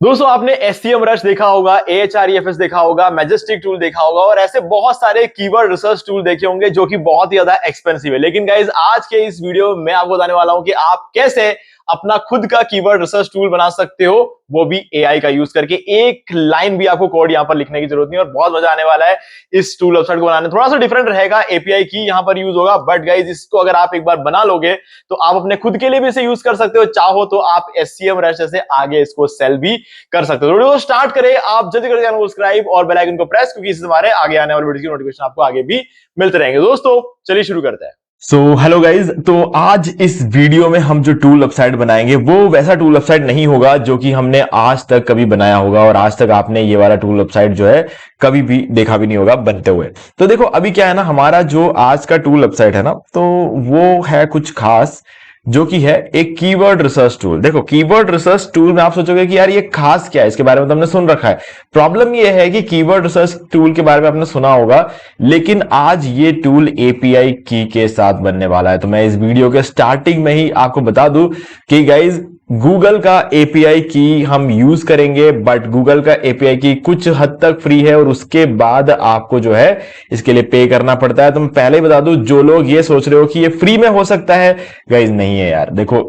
दोस्तों आपने SCM rush देखा होगा, एएचआरईएफएस देखा होगा, मैजेस्टिक टूल देखा होगा और ऐसे बहुत सारे कीवर्ड रिसर्च टूल देखे होंगे जो कि बहुत ही ज्यादा एक्सपेंसिव है। लेकिन गाइज आज के इस वीडियो में मैं आपको बताने वाला हूं कि आप कैसे अपना खुद का कीवर्ड रिसर्च टूल बना सकते हो, वो भी एआई का यूज करके। एक लाइन भी आपको कोड यहां पर लिखने की जरूरत नहीं और बहुत मजा आने वाला है इस टूल वेबसाइट को बनाने। थोड़ा सा डिफरेंट रहेगा, एपीआई की यहां पर यूज होगा, बट गाइज इसको अगर आप एक बार बना लोगे तो आप अपने खुद के लिए भी इसे यूज कर सकते हो। चाहो तो आप एससीएम रश से आगे इसको सेल भी कर सकते हो। वीडियो को स्टार्ट करें, आप जल्दी कर चैनल को सब्सक्राइब और बेल आइकन को प्रेस, क्योंकि इससे हमारे आगे आने वाले वीडियो की नोटिफिकेशन आपको आगे भी मिलते रहेंगे। दोस्तों चलिए शुरू करते हैं। हेलो गाइज, तो आज इस वीडियो में हम जो टूल वेबसाइट बनाएंगे वो वैसा टूल वेबसाइट नहीं होगा जो कि हमने आज तक कभी बनाया होगा और आज तक आपने ये वाला टूल वेबसाइट जो है कभी भी देखा भी नहीं होगा बनते हुए। तो देखो अभी क्या है ना, हमारा जो आज का टूल वेबसाइट है ना, तो वो है कुछ खास, जो कि है एक कीवर्ड रिसर्च टूल। देखो कीवर्ड रिसर्च टूल में आप सोचोगे कि यार ये खास क्या है, इसके बारे में तो हमने सुन रखा है। प्रॉब्लम ये है कि कीवर्ड रिसर्च टूल के बारे में आपने सुना होगा, लेकिन आज ये टूल एपीआई की के साथ बनने वाला है। तो मैं इस वीडियो के स्टार्टिंग में ही आपको बता दूं कि गाइज गूगल का एपीआई की हम यूज करेंगे, बट गूगल का एपीआई की कुछ हद तक फ्री है और उसके बाद आपको जो है इसके लिए पे करना पड़ता है। तो मैं पहले ही बता दूं, जो लोग ये सोच रहे हो कि ये फ्री में हो सकता है, गाइज नहीं है यार। देखो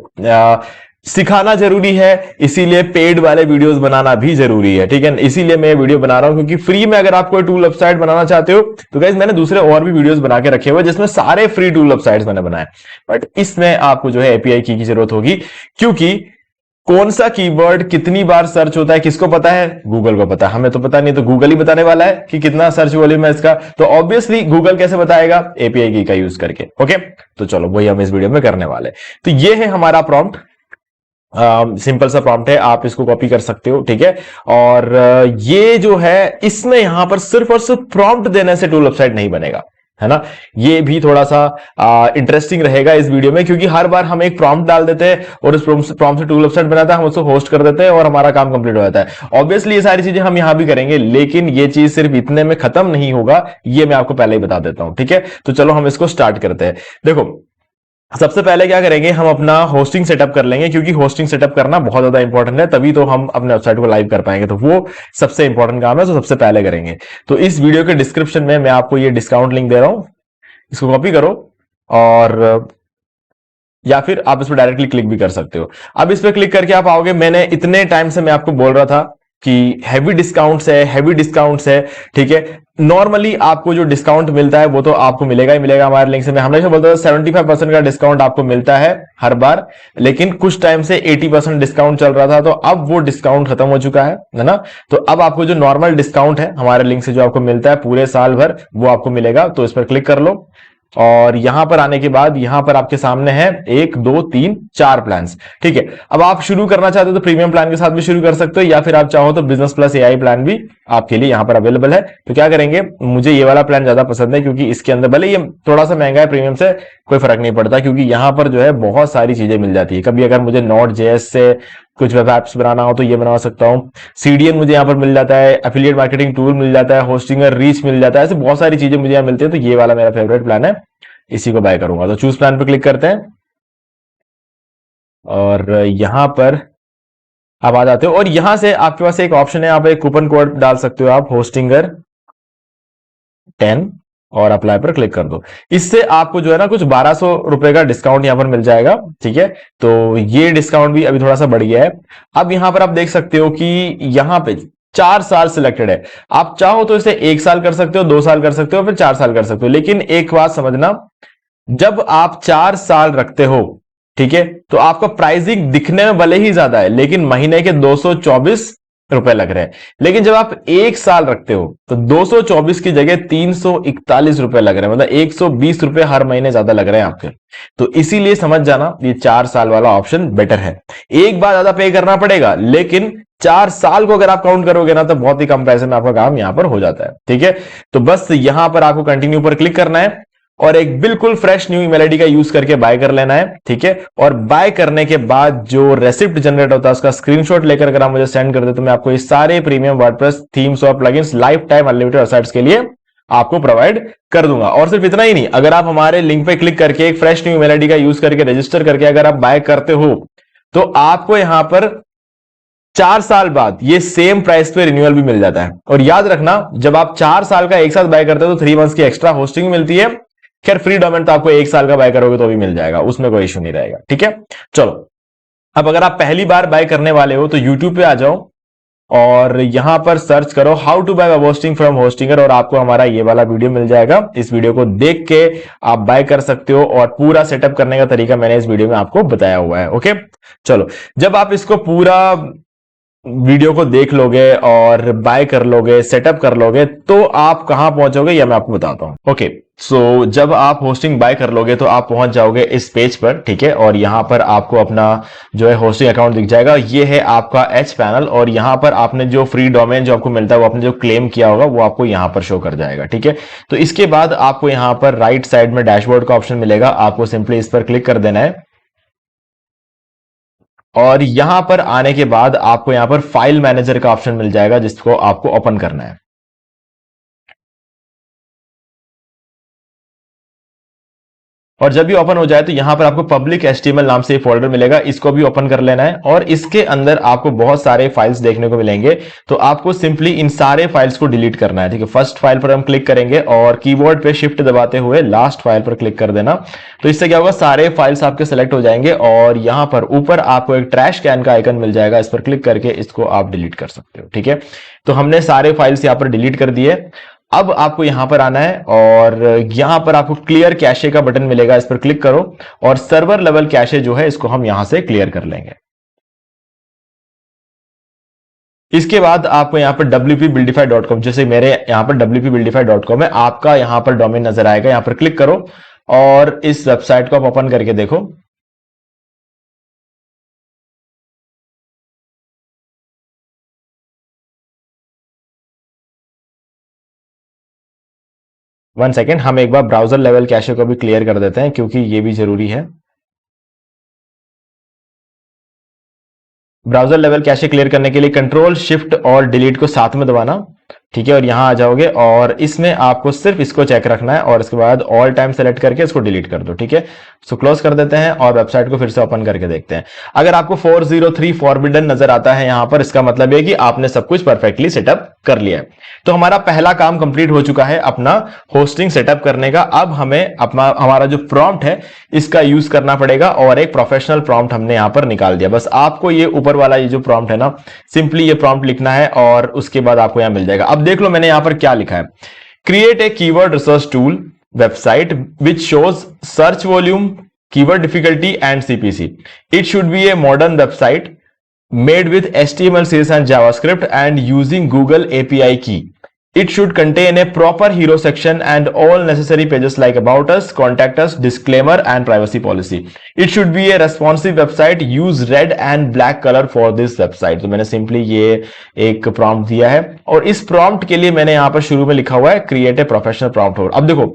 सिखाना जरूरी है, इसीलिए पेड वाले वीडियोस बनाना भी जरूरी है, ठीक है। इसीलिए मैं वीडियो बना रहा हूं, क्योंकि फ्री में अगर आप कोई टूल वेबसाइट बनाना चाहते हो तो गाइज मैंने दूसरे और भी वीडियोस बना के रखे हुए जिसमें सारे फ्री टूल वेबसाइट्स मैंने बनाए, बट इसमें आपको जो है एपीआई की जरूरत होगी। क्योंकि कौन सा कीवर्ड कितनी बार सर्च होता है किसको पता है? गूगल को पता है, हमें तो पता नहीं। तो गूगल ही बताने वाला है कि कितना सर्च वॉल्यूम है इसका, तो ऑब्वियसली गूगल कैसे बताएगा? एपीआई की का यूज करके। ओके, तो चलो वही हम इस वीडियो में करने वाले। तो ये है हमारा प्रॉम्प्ट, सिंपल सा प्रॉम्प्ट है, आप इसको कॉपी कर सकते हो, ठीक है। और ये जो है इसमें यहां पर सिर्फ और सिर्फ प्रॉम्प्ट देने से टूल वेबसाइट नहीं बनेगा, है ना। ये भी थोड़ा सा इंटरेस्टिंग रहेगा इस वीडियो में, क्योंकि हर बार हम एक प्रॉम्प्ट डाल देते हैं और उस प्रॉम्प्ट से टूल वेबसाइट बनाता है, हम उसको होस्ट कर देते हैं और हमारा काम कंप्लीट हो जाता है। ऑब्वियसली ये सारी चीजें हम यहां भी करेंगे, लेकिन ये चीज सिर्फ इतने में खत्म नहीं होगा, ये मैं आपको पहले ही बता देता हूं, ठीक है। तो चलो हम इसको स्टार्ट करते हैं। देखो सबसे पहले क्या करेंगे, हम अपना होस्टिंग सेटअप कर लेंगे, क्योंकि होस्टिंग सेटअप करना बहुत ज्यादा इंपॉर्टेंट है, तभी तो हम अपने वेबसाइट को लाइव कर पाएंगे। तो वो सबसे इंपॉर्टेंट काम है, तो सबसे पहले करेंगे। तो इस वीडियो के डिस्क्रिप्शन में मैं आपको ये डिस्काउंट लिंक दे रहा हूं, इसको कॉपी करो और या फिर आप इस पर डायरेक्टली क्लिक भी कर सकते हो। अब इस पर क्लिक करके आप आओगे, मैंने इतने टाइम से मैं आपको बोल रहा था कि हैवी डिस्काउंट्स है, हैवी डिस्काउंट्स है, ठीक है। नॉर्मली आपको जो डिस्काउंट मिलता है वो तो आपको मिलेगा ही मिलेगा हमारे लिंक से। मैं हमेशा बोलता था 75% का डिस्काउंट आपको मिलता है हर बार, लेकिन कुछ टाइम से 80% डिस्काउंट चल रहा था, तो अब वो डिस्काउंट खत्म हो चुका है ना। तो अब आपको जो नॉर्मल डिस्काउंट है हमारे लिंक से जो आपको मिलता है पूरे साल भर, वो आपको मिलेगा। तो इस पर क्लिक कर लो और यहां पर आने के बाद यहां पर आपके सामने है 1 2 3 4 प्लान्स, ठीक है। अब आप शुरू करना चाहते हो तो प्रीमियम प्लान के साथ भी शुरू कर सकते हो, या फिर आप चाहो तो बिजनेस प्लस एआई प्लान भी आपके लिए यहां पर अवेलेबल है। तो क्या करेंगे, मुझे ये वाला प्लान ज्यादा पसंद है, क्योंकि इसके अंदर भले ये थोड़ा सा महंगा है, प्रीमियम से कोई फर्क नहीं पड़ता, क्योंकि यहां पर जो है बहुत सारी चीजें मिल जाती है। कभी अगर मुझे नोट जेएस से कुछ वेब एप्स बनाना हो तो ये बना सकता हूं, सीडीएन मुझे यहां पर मिल जाता है, एफिलिएट मार्केटिंग टूल मिल जाता है, होस्टिंगर रीच मिल जाता है, ऐसे बहुत सारी चीजें मुझे यहां मिलती है। तो ये वाला मेरा फेवरेट प्लान है, इसी को बाय करूंगा। तो चूज प्लान पर क्लिक करते हैं और यहां पर आप आ जाते हो और यहां से आपके पास एक ऑप्शन है, आप एक कूपन कोड डाल सकते हो, आप होस्टिंगर 10 और अप्लाई पर क्लिक कर दो। इससे आपको जो है ना कुछ 1200 रुपए का डिस्काउंट यहां पर मिल जाएगा, ठीक है। तो ये डिस्काउंट भी अभी थोड़ा सा बढ़ गया है। अब यहां पर आप देख सकते हो कि यहां पे 4 साल सिलेक्टेड है। आप चाहो तो इसे 1 साल कर सकते हो, 2 साल कर सकते हो, फिर 4 साल कर सकते हो। लेकिन एक बात समझना, जब आप 4 साल रखते हो, ठीक है, तो आपका प्राइसिंग दिखने में भले ही ज्यादा है, लेकिन महीने के 224 रुपए लग रहे हैं। लेकिन जब आप 1 साल रखते हो तो 224 की जगह 341 रुपए लग रहे हैं, मतलब 120 रुपए हर महीने ज्यादा लग रहे हैं आपके। तो इसीलिए समझ जाना, ये 4 साल वाला ऑप्शन बेटर है। एक बार ज्यादा पे करना पड़ेगा, लेकिन 4 साल को अगर आप काउंट करोगे ना तो बहुत ही कम पैसे में आपका काम यहां पर हो जाता है, ठीक है। तो बस यहां पर आपको कंटिन्यू पर क्लिक करना है और एक बिल्कुल फ्रेश न्यू ईमेल आईडी का यूज करके बाय कर लेना है, ठीक है। और बाय करने के बाद जो रेसिप्ट जनरेट होता है उसका स्क्रीनशॉट लेकर अगर आप मुझे सेंड कर दे तो मैं आपको ये सारे प्रीमियम वर्डप्रेस थीम्स और plugins life time unlimited websites के लिए आपको प्रोवाइड कर दूंगा। और सिर्फ इतना ही नहीं, अगर आप हमारे लिंक पे क्लिक करके एक फ्रेश न्यू ईमेल आईडी का यूज करके रजिस्टर करके अगर आप बाय करते हो तो आपको यहां पर 4 साल बाद ये सेम प्राइस पे रिन्यूअल भी मिल जाता है। और याद रखना, जब आप 4 साल का एक साथ बाय करते हो तो 3 मंथ्स की एक्स्ट्रा होस्टिंग मिलती है। खैर फ्री डोमेन तो आपको 1 साल का बाय करोगे तो भी मिल जाएगा, उसमें कोई इश्यू नहीं रहेगा। ठीक है, चलो अब अगर आप पहली बार बाय करने वाले हो तो यूट्यूब पे आ जाओ और यहां पर सर्च करो how to buy web hosting from Hostinger, और आपको हमारा ये वाला वीडियो मिल जाएगा। इस वीडियो को देख के आप बाय कर सकते हो और पूरा सेटअप करने का तरीका मैंने इस वीडियो में आपको बताया हुआ है। ओके, चलो जब आप इसको पूरा वीडियो को देख लोगे और बाय कर लोगे, सेटअप कर लोगे, तो आप कहां पहुंचोगे यह मैं आपको बताता हूं। ओके, सो जब आप होस्टिंग बाय कर लोगे तो आप पहुंच जाओगे इस पेज पर। ठीक है, और यहां पर आपको अपना जो है होस्टिंग अकाउंट दिख जाएगा। ये है आपका एच पैनल, और यहां पर आपने जो फ्री डोमेन जो आपको मिलता है वो आपने जो क्लेम किया होगा वो आपको यहां पर शो कर जाएगा। ठीक है, तो इसके बाद आपको यहां पर राइट साइड में डैशबोर्ड का ऑप्शन मिलेगा, आपको सिंपली इस पर क्लिक कर देना है। और यहां पर आने के बाद आपको यहां पर फाइल मैनेजर का ऑप्शन मिल जाएगा जिसको आपको ओपन करना है। और जब भी ओपन हो जाए तो यहां पर आपको पब्लिक एचटीएमएल नाम से फोल्डर मिलेगा, इसको भी ओपन कर लेना है। और इसके अंदर आपको बहुत सारे फाइल्स देखने को मिलेंगे, तो आपको सिंपली इन सारे फाइल्स को डिलीट करना है। ठीक है, फर्स्ट फाइल पर हम क्लिक करेंगे और कीबोर्ड पे शिफ्ट दबाते हुए लास्ट फाइल पर क्लिक कर देना। तो इससे क्या होगा, सारे फाइल्स आपके सेलेक्ट हो जाएंगे और यहां पर ऊपर आपको एक ट्रैश कैन का आइकन मिल जाएगा, इस पर क्लिक करके इसको आप डिलीट कर सकते हो। ठीक है, तो हमने सारे फाइल्स यहां पर डिलीट कर दिए। अब आपको यहां पर आना है और यहां पर आपको क्लियर कैशे का बटन मिलेगा, इस पर क्लिक करो और सर्वर लेवल कैशे जो है इसको हम यहां से क्लियर कर लेंगे। इसके बाद आपको यहां पर wp-buildify.com, जैसे मेरे यहां पर wp-buildify.com है, आपका यहां पर डोमेन नजर आएगा, यहां पर क्लिक करो और इस वेबसाइट को आप ओपन करके देखो। वन सेकेंड, हम एक बार ब्राउजर लेवल कैशे को भी क्लियर कर देते हैं क्योंकि ये भी जरूरी है। ब्राउजर लेवल कैशे क्लियर करने के लिए कंट्रोल शिफ्ट और डिलीट को साथ में दबाना। ठीक है, और यहां आ जाओगे और इसमें आपको सिर्फ इसको चेक रखना है और इसके बाद ऑल टाइम सेलेक्ट करके इसको डिलीट कर दो। ठीक है, सो क्लोज कर देते हैं और वेबसाइट को फिर से ओपन करके देखते हैं। अगर आपको 403 फॉरबिडन नजर आता है यहां पर, इसका मतलब है कि आपने सब कुछ परफेक्टली सेटअप कर लिया है। तो हमारा पहला काम कंप्लीट हो चुका है अपना होस्टिंग सेटअप करने का। अब हमें अपना हमारा जो प्रॉम्प्ट है इसका यूज करना पड़ेगा और एक प्रोफेशनल प्रॉम्प्ट हमने यहां पर निकाल दिया। बस आपको ये ऊपर वाला ये जो प्रॉम्प्ट है ना, सिंपली ये प्रॉम्प्ट लिखना है और उसके बाद आपको यहां मिल जाएगा। अब देख लो मैंने यहां पर क्या लिखा है, create a keyword research tool website which shows search volume, keyword difficulty and CPC. It should be a modern website made with HTML, CSS and JavaScript and using Google API key. It should contain a proper hero section and all necessary pages like about us, contact us, disclaimer and privacy policy. It should be a responsive website. Use red and black color for this website. तो मैंने simply ये एक prompt दिया है और इस prompt के लिए मैंने यहां पर शुरू में लिखा हुआ है क्रिएट ए प्रोफेशनल प्रॉम्प्ट। अब देखो,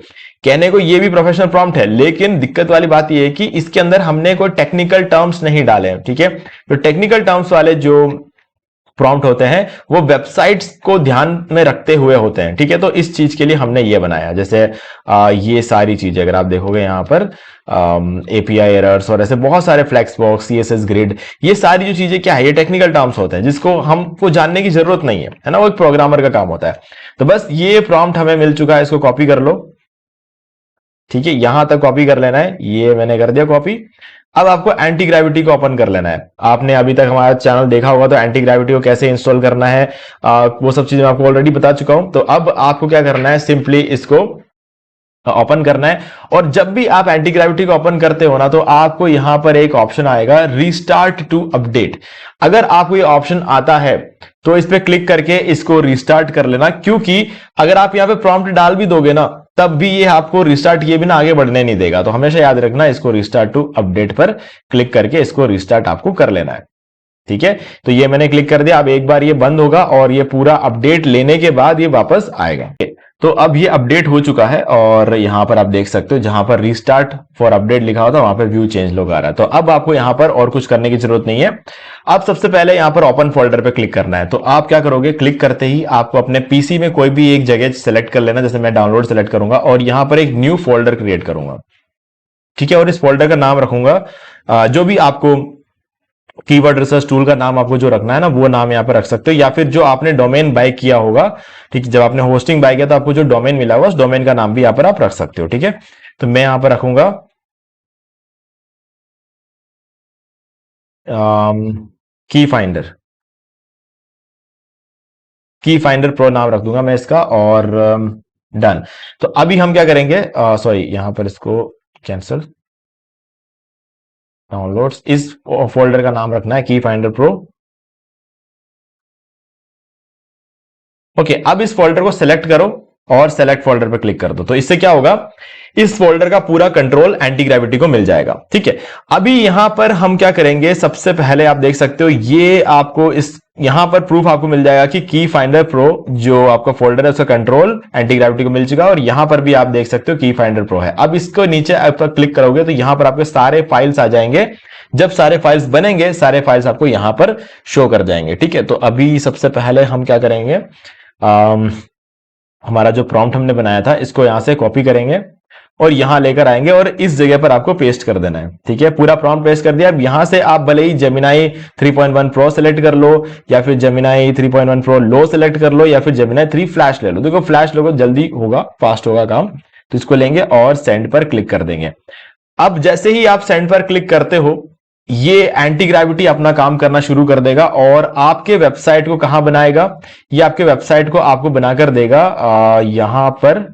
कहने को ये भी प्रोफेशनल प्रॉम्प्ट है, लेकिन दिक्कत वाली बात ये है कि इसके अंदर हमने कोई टेक्निकल टर्म्स नहीं डाले हैं। ठीक है, तो टेक्निकल टर्म्स वाले जो प्रॉम्प्ट होते हैं वो वेबसाइट्स को ध्यान में रखते हुए होते हैं। ठीक है, तो इस चीज के लिए हमने ये बनाया। जैसे ये सारी चीजें अगर आप देखोगे यहां पर एपीआई एरर्स और ऐसे बहुत सारे फ्लेक्स बॉक्स, सीएसएस ग्रिड, ये सारी जो चीजें क्या है, ये टेक्निकल टर्म्स होते हैं जिसको हमको जानने की जरूरत नहीं है ना, वो एक प्रोग्रामर का काम होता है। तो बस ये प्रॉम्प्ट हमें मिल चुका है, इसको कॉपी कर लो। ठीक है, यहां तक कॉपी कर लेना है, ये मैंने कर दिया कॉपी। अब आपको एंटी ग्रेविटी को ओपन कर लेना है। आपने अभी तक हमारा चैनल देखा होगा तो एंटी ग्रेविटी को कैसे इंस्टॉल करना है वो सब चीजें मैं आपको ऑलरेडी बता चुका हूं। तो अब आपको क्या करना है, सिंपली इसको ओपन करना है। और जब भी आप एंटी ग्रेविटी को ओपन करते हो ना, तो आपको यहां पर एक ऑप्शन आएगा रीस्टार्ट टू अपडेट। अगर आपको ये ऑप्शन आता है तो इस पे क्लिक करके इसको रीस्टार्ट कर लेना, क्योंकि अगर आप यहां पे प्रॉम्प्ट डाल भी दोगे ना तब भी ये आपको रिस्टार्ट किए बिना आगे बढ़ने नहीं देगा। तो हमेशा याद रखना, इसको रिस्टार्ट टू अपडेट पर क्लिक करके इसको रिस्टार्ट आपको कर लेना है। ठीक है, तो ये मैंने क्लिक कर दिया। अब एक बार ये बंद होगा और ये पूरा अपडेट लेने के बाद ये वापस आएगा। तो अब ये अपडेट हो चुका है और यहां पर आप देख सकते हो जहां पर रीस्टार्ट फॉर अपडेट लिखा होता है वहां पर व्यू चेंज लोग आ रहा है। तो अब आपको यहां पर और कुछ करने की जरूरत नहीं है। आप सबसे पहले यहां पर ओपन फोल्डर पे क्लिक करना है। तो आप क्या करोगे, क्लिक करते ही आपको अपने पीसी में कोई भी एक जगह सेलेक्ट कर लेना। जैसे मैं डाउनलोड सेलेक्ट करूंगा और यहां पर एक न्यू फोल्डर क्रिएट करूंगा। ठीक है, और इस फोल्डर का नाम रखूंगा जो भी आपको कीवर्ड रिसर्च टूल का नाम आपको जो रखना है ना, वो नाम यहाँ पर रख सकते हो, या फिर जो आपने डोमेन बाय किया होगा, ठीक है, जब आपने होस्टिंग बाय किया तो आपको जो डोमेन मिला होगा उस डोमेन का नाम भी यहाँ पर आप रख सकते हो। ठीक है, तो मैं यहाँ पर रखूंगा की फाइंडर, की फाइंडर प्रो नाम रख दूंगा मैं इसका, और डन। तो अभी हम क्या करेंगे, सॉरी यहां पर इसको कैंसिल, डाउनलोड्स, इस फोल्डर का नाम रखना है की फाइंडर प्रो। ओके, अब इस फोल्डर को सिलेक्ट करो और सेलेक्ट फोल्डर पर क्लिक कर दो, तो इससे क्या होगा, इस फोल्डर का पूरा कंट्रोल एंटी ग्रेविटी को मिल जाएगा। ठीक है, अभी यहां पर हम क्या करेंगे, सबसे पहले आप देख सकते हो ये आपको इस यहां पर प्रूफ आपको मिल जाएगा कि की फाइंडर प्रो जो आपका फोल्डर है उसका कंट्रोल एंटी ग्रेविटी को मिल चुका है, और यहां पर भी आप देख सकते हो की फाइंडर प्रो है। अब इसको नीचे आप क्लिक करोगे तो यहां पर आपके सारे फाइल्स आ जाएंगे, जब सारे फाइल्स बनेंगे सारे फाइल्स आपको यहां पर शो कर जाएंगे। ठीक है, तो अभी सबसे पहले हम क्या करेंगे, हमारा जो प्रॉम्प्ट हमने बनाया था इसको यहां से कॉपी करेंगे और यहां लेकर आएंगे और इस जगह पर आपको पेस्ट कर देना है। ठीक है, पूरा प्रॉम्प्ट पेस्ट कर दिया। अब यहां से आप भले ही जेमिनाई 3.1 प्रो सेलेक्ट कर लो, या फिर जेमिनाई 3.1 प्रो लो सेलेक्ट कर लो, या फिर जेमिनाई 3 फ्लैश ले लो। देखो फ्लैश लोगो जल्दी होगा, फास्ट होगा काम, तो इसको लेंगे और सेंड पर क्लिक कर देंगे। अब जैसे ही आप सेंड पर क्लिक करते हो, ये एंटी ग्रेविटी अपना काम करना शुरू कर देगा और आपके वेबसाइट को कहां बनाएगा, ये आपके वेबसाइट को आपको बनाकर देगा यहां पर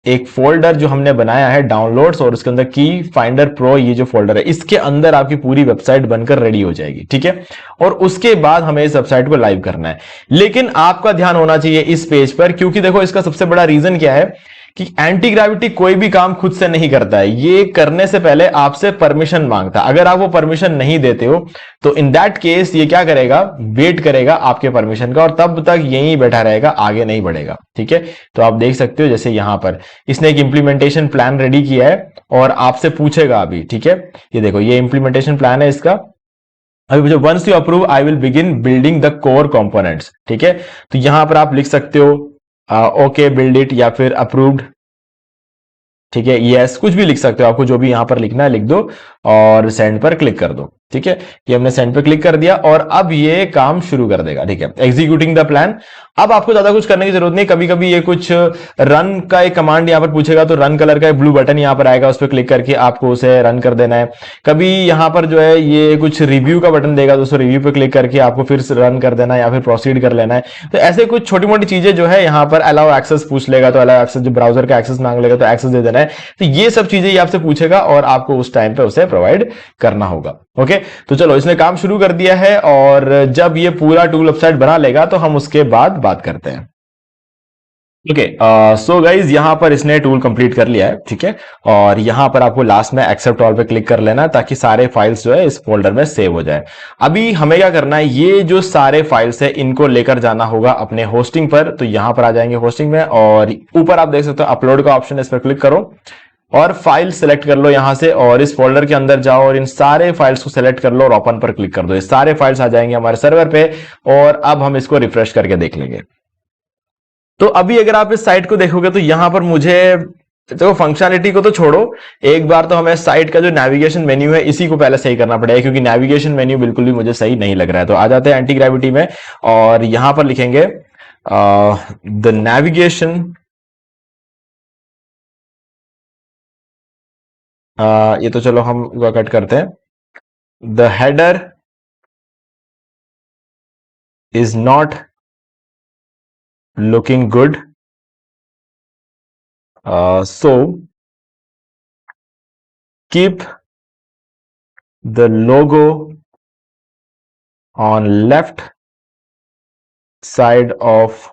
एक फोल्डर जो हमने बनाया है डाउनलोड्स, और उसके अंदर की फाइंडर प्रो ये जो फोल्डर है इसके अंदर आपकी पूरी वेबसाइट बनकर रेडी हो जाएगी। ठीक है, और उसके बाद हमें इस वेबसाइट को लाइव करना है। लेकिन आपका ध्यान होना चाहिए इस पेज पर, क्योंकि देखो इसका सबसे बड़ा रीजन क्या है कि एंटी ग्रेविटी कोई भी काम खुद से नहीं करता है, ये करने से पहले आपसे परमिशन मांगता है। अगर आप वो परमिशन नहीं देते हो तो इन दैट केस ये क्या करेगा, वेट करेगा आपके परमिशन का, और तब तक यहीं बैठा रहेगा, आगे नहीं बढ़ेगा। ठीक है, तो आप देख सकते हो जैसे यहां पर इसने एक इंप्लीमेंटेशन प्लान रेडी किया है और आपसे पूछेगा अभी। ठीक है, ये देखो ये इंप्लीमेंटेशन प्लान है इसका। अभी जो once you approve I will begin building the core components. ठीक है, तो यहां पर आप लिख सकते हो ओके बिल्ड इट, या फिर अप्रूव्ड। ठीक है, यस कुछ भी लिख सकते हो, आपको जो भी यहां पर लिखना है लिख दो और सेंड पर क्लिक कर दो। ठीक है, ये हमने सेंड पे क्लिक कर दिया और अब ये काम शुरू कर देगा। ठीक है, एग्जीक्यूटिंग द प्लान। अब आपको ज्यादा कुछ करने की जरूरत नहीं, कभी कभी ये कुछ रन का एक कमांड यहां पर पूछेगा तो रन कलर का एक ब्लू बटन यहां पर आएगा, उस पर क्लिक करके आपको उसे रन कर देना है। कभी यहां पर जो है ये कुछ रिव्यू का बटन देगा, दोस्तों रिव्यू पे क्लिक करके आपको फिर रन कर देना है या फिर प्रोसीड कर लेना है। तो ऐसे कुछ छोटी मोटी चीजें जो है यहां पर अलाउ एक्सेस पूछ लेगा तो अलाउ एक्सेस, जो ब्राउजर का एक्सेस मांग लेगा तो एक्सेस दे देना है। तो ये सब चीजें ये आपसे पूछेगा और आपको उस टाइम पे उसे प्रोवाइड करना होगा। ओके, तो चलो इसने काम शुरू कर दिया है और जब ये पूरा टूल वेबसाइट बना लेगा तो हम उसके बाद बात करते हैं। ओके, सो गाइज यहां पर इसने टूल कंप्लीट कर लिया है। ठीक है, और यहां पर आपको लास्ट में एक्सेप्ट ऑल पे क्लिक कर लेना है ताकि सारे फाइल्स जो है इस फोल्डर में सेव हो जाए। अभी हमें क्या करना है, ये जो सारे फाइल्स है इनको लेकर जाना होगा अपने होस्टिंग पर। तो यहां पर आ जाएंगे होस्टिंग में और ऊपर आप देख सकते हो अपलोड का ऑप्शन है, इस पर क्लिक करो और फाइल सेलेक्ट कर लो यहां से और इस फोल्डर के अंदर जाओ और इन सारे फाइल्स को सेलेक्ट कर लो और ओपन पर क्लिक कर दो। ये सारे फाइल्स आ जाएंगे हमारे सर्वर पे और अब हम इसको रिफ्रेश करके देख लेंगे। तो अभी अगर आप इस साइट को देखोगे तो यहां पर मुझे देखो, फंक्शनैलिटी को तो छोड़ो, एक बार तो हमें साइट का जो नेविगेशन मेन्यू है इसी को पहले सही करना पड़ेगा, क्योंकि नेविगेशन मेन्यू बिल्कुल भी मुझे सही नहीं लग रहा है। तो आ जाते हैं एंटी ग्रेविटी में और यहां पर लिखेंगे द नेविगेशन, ये तो चलो हम कट करते हैं। The header is not looking good, so keep the logo on left side of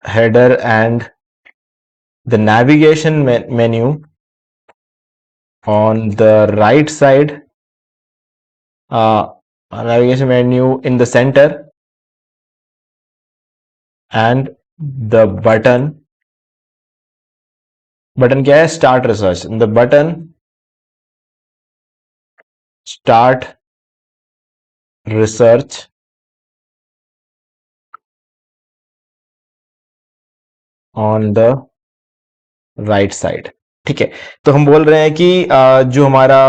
header and the navigation menu on the right side, navigation menu in the center, and the button क्या है, start research, the button start research on the right side। ठीक है, तो हम बोल रहे हैं कि जो हमारा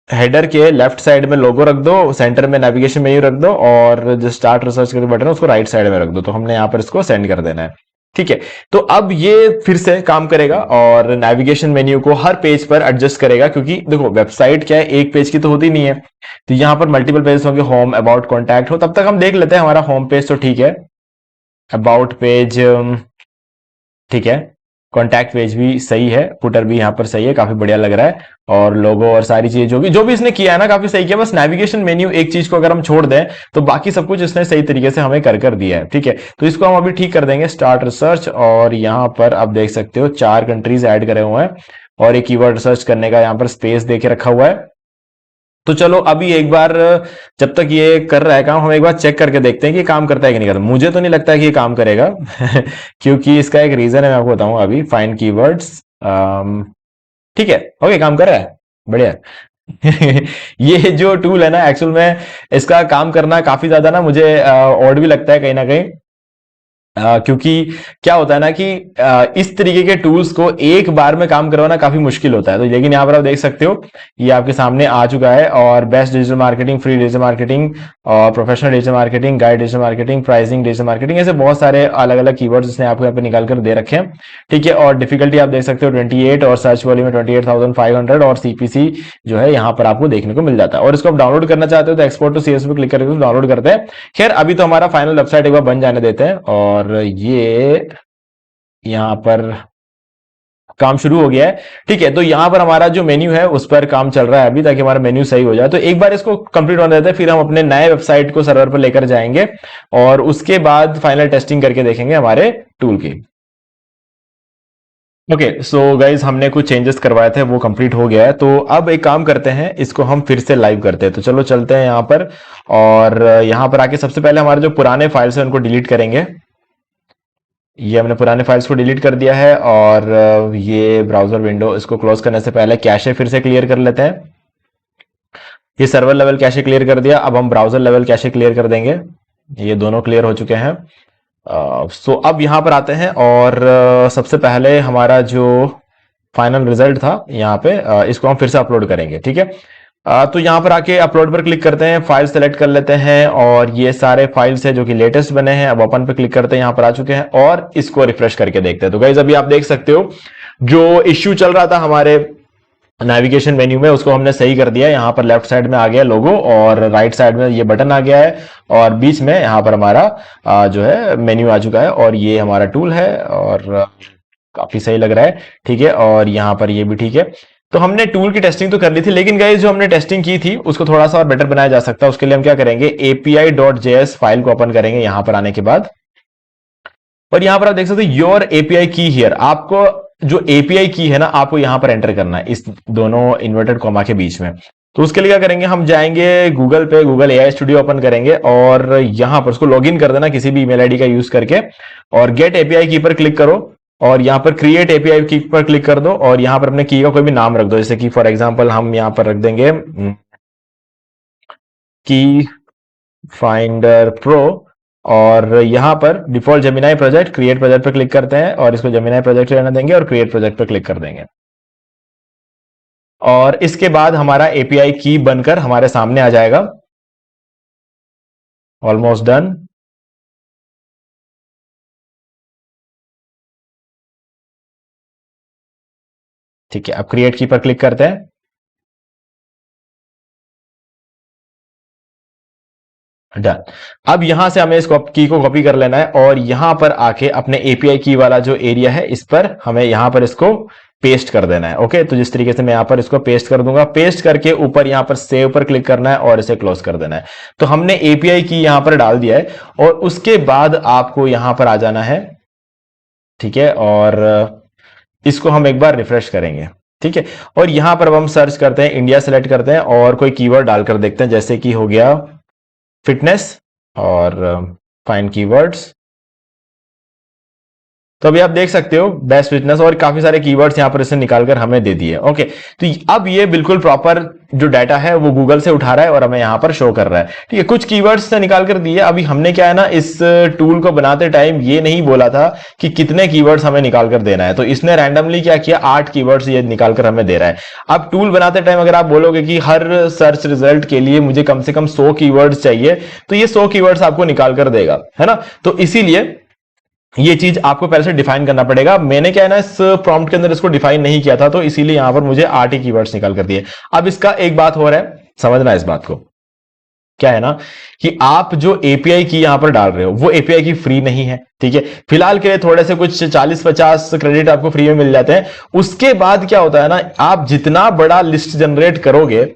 हेडर के लेफ्ट साइड में लोगो रख दो, सेंटर में नेविगेशन मेन्यू रख दो, और जो स्टार्ट रिसर्च का बटन है उसको राइट साइड में रख दो। तो हमने यहाँ पर इसको सेंड कर देना है। ठीक है, तो अब ये फिर से काम करेगा और नेविगेशन मेन्यू को हर पेज पर एडजस्ट करेगा, क्योंकि देखो वेबसाइट क्या है, एक पेज की तो होती नहीं है, तो यहां पर मल्टीपल पेज होंगे, होम, अबाउट, कॉन्टैक्ट हो। तब तक हम देख लेते हैं हमारा होम पेज तो ठीक है, अबाउट पेज ठीक है, कॉन्टैक्ट पेज भी सही है, फुटर भी यहाँ पर सही है, काफी बढ़िया लग रहा है, और लोगो और सारी चीजें जो भी इसने किया है ना काफी सही किया। बस नेविगेशन मेन्यू एक चीज को अगर हम छोड़ दें तो बाकी सब कुछ इसने सही तरीके से हमें कर दिया है। ठीक है, तो इसको हम अभी ठीक कर देंगे, स्टार्ट रिसर्च, और यहाँ पर आप देख सकते हो 4 कंट्रीज ऐड करे हुए हैं और एक कीवर्ड रिसर्च करने का यहाँ पर स्पेस देके रखा हुआ है। तो चलो अभी एक बार, जब तक ये कर रहा है काम, हम एक बार चेक करके देखते हैं कि काम करता है कि नहीं करता। मुझे तो नहीं लगता है कि ये काम करेगा क्योंकि इसका एक रीजन है, मैं आपको बताऊंगा अभी। फाइंड कीवर्ड्स, ठीक है, ओके, काम कर रहा है, बढ़िया ये जो टूल है ना, एक्चुअल में इसका काम करना काफी ज्यादा ना मुझे ऑड भी लगता है कहीं ना कहीं, क्योंकि क्या होता है ना कि इस तरीके के टूल्स को एक बार में काम करवाना काफी मुश्किल होता है। तो लेकिन यहाँ पर आप देख सकते हो ये आपके सामने आ चुका है, और best digital marketing, free digital marketing, और professional digital marketing, guide digital marketing, pricing digital marketing, ऐसे बहुत सारे अलग अलग कीवर्ड्स इसने आपको यहाँ पे निकाल कर दे रखे हैं। ठीक है, और डिफिकल्टी आप देख सकते हो 28, और सर्च वॉल्यूम में 28,500, और सीपीसी जो है यहाँ पर आपको देखने को मिल जाता है। और इसको आप डाउनलोड करना चाहते हो तो एक्सपोर्ट टू सीएसवी पे क्लिक करके डाउनलोड करते हैं। खैर अभी तो हमारा फाइनल वेबसाइट एक बार बन जाने देते हैं, और ये यहां पर काम शुरू हो गया है। ठीक है, तो यहां पर हमारा जो मेन्यू है उस पर काम चल रहा है अभी, ताकि हमारा मेन्यू सही हो जाए। तो एक बार इसको कंप्लीट होने देते हैं, फिर हम अपने नए वेबसाइट को सर्वर पर लेकर जाएंगे और उसके बाद फाइनल टेस्टिंग करके देखेंगे हमारे टूल की। ओके, सो गाइज हमने कुछ चेंजेस करवाए थे, वो कंप्लीट हो गया है। तो अब एक काम करते हैं, इसको हम फिर से लाइव करते हैं। तो चलो चलते हैं यहाँ पर, और यहाँ पर आके सबसे पहले हमारे जो पुराने फाइल्स हैं उनको डिलीट करेंगे। ये हमने पुराने फाइल्स को डिलीट कर दिया है, और ये ब्राउजर विंडो, इसको क्लोज करने से पहले कैशे फिर से क्लियर कर लेते हैं। ये सर्वर लेवल कैशे क्लियर कर दिया, अब हम ब्राउजर लेवल कैशे क्लियर कर देंगे। ये दोनों क्लियर हो चुके हैं। सो अब यहां पर आते हैं, और सबसे पहले हमारा जो फाइनल रिजल्ट था यहाँ पे, इसको हम फिर से अपलोड करेंगे। ठीक है, तो यहाँ पर आके अपलोड पर क्लिक करते हैं, फाइल सेलेक्ट कर लेते हैं, और ये सारे फाइल्स है जो कि लेटेस्ट बने हैं। अब ओपन पे क्लिक करते हैं, यहाँ पर आ चुके हैं, और इसको रिफ्रेश करके देखते हैं। तो गाइज अभी आप देख सकते हो जो इश्यू चल रहा था हमारे नेविगेशन मेन्यू में, उसको हमने सही कर दिया। यहाँ पर लेफ्ट साइड में आ गया लोगो, और राइट साइड में ये बटन आ गया है, और बीच में यहाँ पर हमारा जो है मेन्यू आ चुका है, और ये हमारा टूल है, और काफी सही लग रहा है। ठीक है, और यहाँ पर ये भी ठीक है। तो हमने टूल की टेस्टिंग तो कर ली थी, लेकिन गाइस जो हमने टेस्टिंग की थी उसको थोड़ा सा और बेटर बनाया जा सकता है। उसके लिए हम क्या करेंगे, api.js फाइल को ओपन करेंगे यहां पर आने के बाद, और यहां पर आप देख सकते हो योर एपीआई की हियर। आपको जो एपीआई की है ना, आपको यहां पर एंटर करना है, इस दोनों इन्वर्टेड कॉमा के बीच में। तो उसके लिए क्या करेंगे, हम जाएंगे गूगल पे, गूगल एआई स्टूडियो ओपन करेंगे, और यहां पर उसको लॉगिन कर देना किसी भी ईमेल आईडी का यूज करके, और गेट एपीआई की पर क्लिक करो, और यहां पर क्रिएट एपीआई की पर क्लिक कर दो, और यहां पर अपने की का कोई भी नाम रख दो। जैसे कि फॉर एग्जांपल हम यहां पर रख देंगे की फाइंडर प्रो, और यहां पर default Gemini project, create project पर क्लिक करते हैं, और इसको जेमिनाई प्रोजेक्ट रहने देंगे, और क्रिएट प्रोजेक्ट पर क्लिक कर देंगे। और इसके बाद हमारा एपीआई की बनकर हमारे सामने आ जाएगा। Almost done. ठीक है, अब क्रिएट की पर क्लिक करते हैं। डन। अब यहां से हमें इस की को कॉपी कर लेना है, और यहां पर आके अपने एपीआई की वाला जो एरिया है इस पर हमें यहां पर इसको पेस्ट कर देना है। ओके, तो जिस तरीके से मैं यहां पर इसको पेस्ट कर दूंगा, पेस्ट करके ऊपर यहां पर सेव पर क्लिक करना है और इसे क्लोज कर देना है। तो हमने एपीआई की यहां पर डाल दिया है, और उसके बाद आपको यहां पर आ जाना है। ठीक है, और इसको हम एक बार रिफ्रेश करेंगे। ठीक है, और यहां पर अब हम सर्च करते हैं, इंडिया सेलेक्ट करते हैं, और कोई कीवर्ड डालकर देखते हैं, जैसे कि हो गया फिटनेस, और फाइंड कीवर्ड्स। तो अभी आप देख सकते हो बेस्ट फिटनेस और काफी सारे कीवर्ड्स यहां पर इसने निकालकर हमें दे दिए। ओके, तो अब ये बिल्कुल प्रॉपर जो डाटा है वो गूगल से उठा रहा है और हमें यहां पर शो कर रहा है। ठीक है, कुछ कीवर्ड्स से निकाल कर दिए। अभी हमने क्या है ना, इस टूल को बनाते टाइम ये नहीं बोला था कि कितने कीवर्ड्स हमें निकाल कर देना है, तो इसने रैंडमली क्या किया, 8 कीवर्ड्स ये निकाल कर हमें दे रहा है। अब टूल बनाते टाइम अगर आप बोलोगे कि हर सर्च रिजल्ट के लिए मुझे कम से कम 100 कीवर्ड्स चाहिए, तो ये 100 कीवर्ड्स आपको निकाल कर देगा, है ना। तो इसीलिए ये चीज आपको पहले से डिफाइन करना पड़ेगा। मैंने क्या है ना, इस प्रॉम्प्ट के अंदर इसको डिफाइन नहीं किया था, तो इसीलिए यहां पर मुझे 8 ही कीवर्ड्स निकाल कर दिए। अब इसका एक बात हो रहा है, समझना इस बात को, क्या है ना कि आप जो एपीआई की यहां पर डाल रहे हो वो एपीआई की फ्री नहीं है। ठीक है, फिलहाल के लिए थोड़े से कुछ 40-50 क्रेडिट आपको फ्री में मिल जाते हैं। उसके बाद क्या होता है ना, आप जितना बड़ा लिस्ट जनरेट करोगे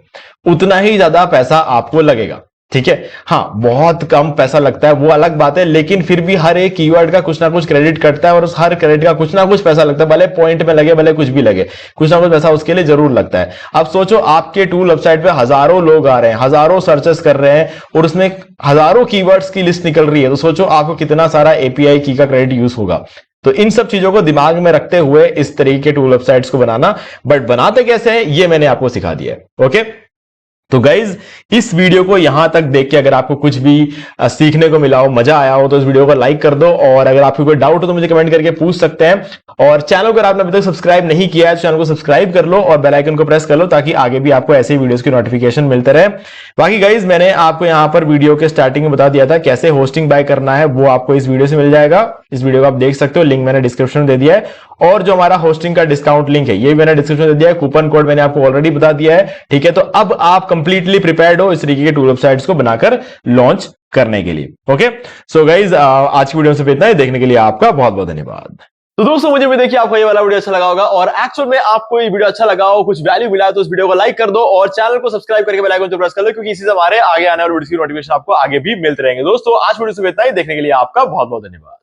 उतना ही ज्यादा पैसा आपको लगेगा। ठीक है, हाँ बहुत कम पैसा लगता है वो अलग बात है, लेकिन फिर भी हर एक कीवर्ड का कुछ ना कुछ क्रेडिट कटता है और उस हर क्रेडिट का कुछ ना कुछ पैसा लगता है, भले पॉइंट में लगे भले कुछ भी लगे, कुछ ना कुछ पैसा उसके लिए जरूर लगता है। अब सोचो आपके टूल वेबसाइट पे हजारों लोग आ रहे हैं, हजारों सर्चेस कर रहे हैं और उसमें हजारों कीवर्ड्स की लिस्ट निकल रही है, तो सोचो आपको कितना सारा एपीआई की का क्रेडिट यूज होगा। तो इन सब चीजों को दिमाग में रखते हुए इस तरीके के टूल वेबसाइट्स को बनाना, बट बनाते कैसे हैं ये मैंने आपको सिखा दिया है। ओके, तो गाइज इस वीडियो को यहां तक देख के अगर आपको कुछ भी सीखने को मिला हो, मजा आया हो, तो इस वीडियो को लाइक कर दो, और अगर आपको कोई डाउट हो तो मुझे कमेंट करके पूछ सकते हैं। और चैनल को अगर आपने अभी तक सब्सक्राइब नहीं किया है तो चैनल को सब्सक्राइब कर लो और बेल आइकन को प्रेस कर लो, ताकि आगे भी आपको ऐसे वीडियोस की नोटिफिकेशन मिलते रहे। बाकी गाइज मैंने आपको यहां पर वीडियो के स्टार्टिंग में बता दिया था कैसे होस्टिंग बाय करना है, वो आपको इस वीडियो से मिल जाएगा। इस वीडियो को आप देख सकते हो, लिंक मैंने डिस्क्रिप्शन में दे दिया है, और जो हमारा होस्टिंग का डिस्काउंट लिंक है ये मैंने डिस्क्रिप्शन में दे दिया है, कूपन कोड मैंने आपको ऑलरेडी बता दिया है। ठीक है, तो अब आप कंप्लीटली प्रिपेयर्ड हो इस तरीके के टूल वेबसाइट्स को बनाकर लॉन्च करने के लिए। ओके, सो गाइज आज की वीडियो से इतना ही, देखने के लिए आपका बहुत बहुत धन्यवाद। तो दोस्तों मुझे भी देखिए आपको ये वाला वीडियो अच्छा लगा होगा, और एक्चुअल में आपको ये वीडियो अच्छा लगा हो, कुछ वैल्यू मिला है, तो इस वीडियो को लाइक कर दो और चैनल को सब्सक्राइब करके बेल आइकन को प्रेस कर लो, क्योंकि इसी से हमारे आगे आने वाले वीडियो की नोटिफिकेशन आपको आगे भी मिलते रहेंगे। दोस्तों आज वीडियो से इतना ही, देखने के लिए आपका बहुत बहुत धन्यवाद।